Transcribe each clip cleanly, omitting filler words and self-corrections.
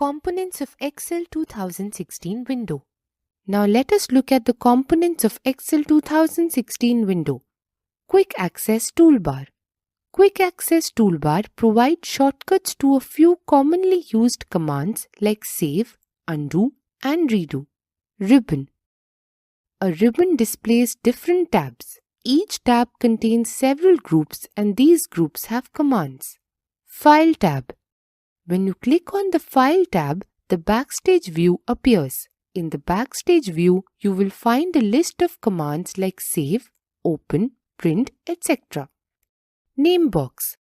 Components of Excel 2016 window. Now let us look at the components of Excel 2016 window. Quick Access Toolbar. Quick Access Toolbar provides shortcuts to a few commonly used commands like save, undo, and redo. Ribbon. A ribbon displays different tabs. Each tab contains several groups and these groups have commands. File tab. When you click on the File tab, the Backstage view appears. In the Backstage view, you will find a list of commands like save, open, print, etc. Name box.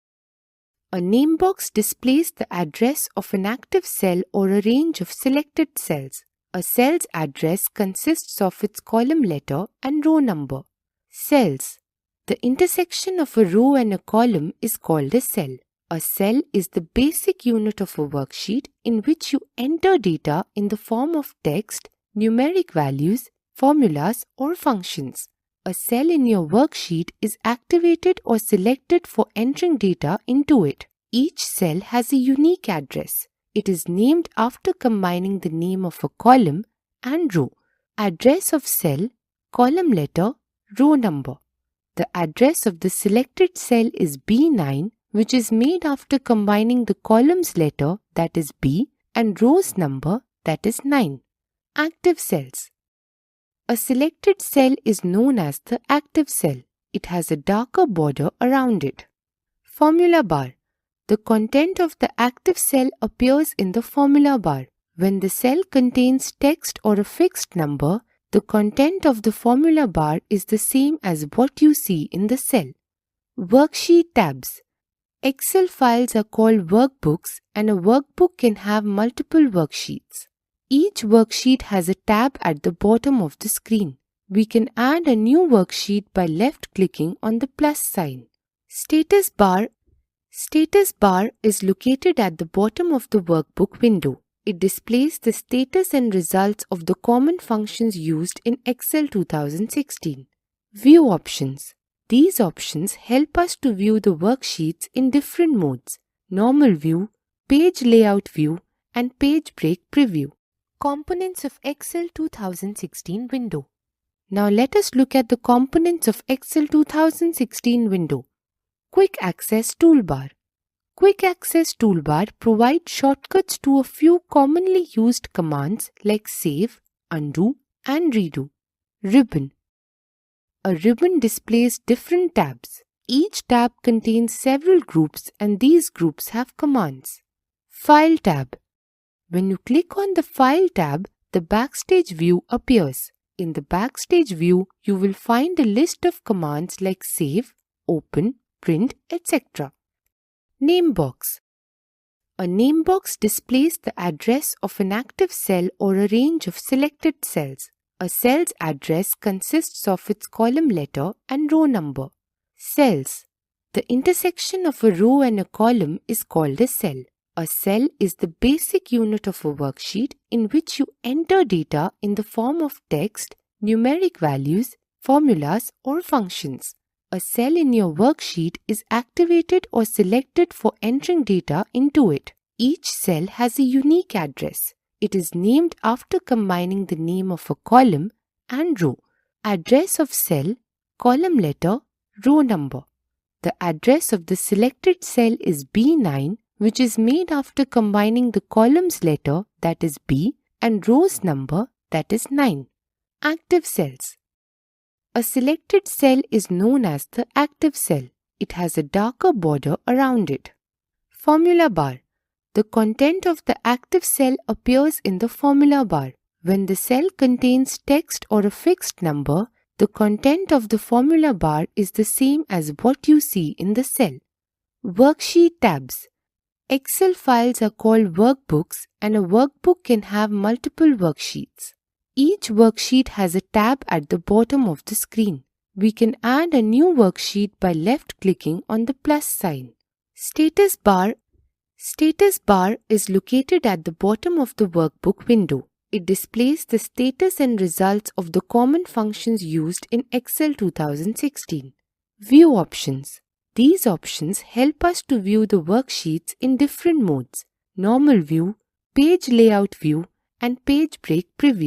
A name box displays the address of an active cell or a range of selected cells. A cell's address consists of its column letter and row number. Cells. The intersection of a row and a column is called a cell. A cell is the basic unit of a worksheet in which you enter data in the form of text, numeric values, formulas, or functions. A cell in your worksheet is activated or selected for entering data into it. Each cell has a unique address. It is named after combining the name of a column and row. Address of cell, column letter, row number. The address of the selected cell is B9, which is made after combining the column's letter, that is B, and row's number, that is 9. Active cells. A selected cell is known as the active cell. It has a darker border around it. Formula bar. The content of the active cell appears in the formula bar. When the cell contains text or a fixed number, the content of the formula bar is the same as what you see in the cell. Worksheet tabs. Excel files are called workbooks and a workbook can have multiple worksheets. Each worksheet has a tab at the bottom of the screen. We can add a new worksheet by left-clicking on the plus sign. Status bar. Status bar is located at the bottom of the workbook window. It displays the status and results of the common functions used in Excel 2016. View options. These options help us to view the worksheets in different modes: normal view, page layout view, and page break preview. Components of Excel 2016 window. Now let us look at the components of Excel 2016 window. Quick Access Toolbar. Quick Access Toolbar provides shortcuts to a few commonly used commands like save, undo, and redo. Ribbon. A ribbon displays different tabs. Each tab contains several groups and these groups have commands. File tab. When you click on the File tab, the Backstage view appears. In the Backstage view, you will find a list of commands like save, open, print, etc. Name box. A name box displays the address of an active cell or a range of selected cells. A cell's address consists of its column letter and row number. Cells. The intersection of a row and a column is called a cell. A cell is the basic unit of a worksheet in which you enter data in the form of text, numeric values, formulas, or functions. A cell in your worksheet is activated or selected for entering data into it. Each cell has a unique address. It is named after combining the name of a column and row. Address of cell, column letter, row number. The address of the selected cell is B9, which is made after combining the column's letter, that is B, and row's number, that is 9. Active cells. A selected cell is known as the active cell. It has a darker border around it. Formula bar. The content of the active cell appears in the formula bar. When the cell contains text or a fixed number, the content of the formula bar is the same as what you see in the cell. Worksheet tabs. Excel files are called workbooks and a workbook can have multiple worksheets. Each worksheet has a tab at the bottom of the screen. We can add a new worksheet by left-clicking on the plus sign. Status bar. Status bar is located at the bottom of the workbook window. It displays the status and results of the common functions used in Excel 2016. View options. These options help us to view the worksheets in different modes: normal view, Page Layout View and Page Break Preview.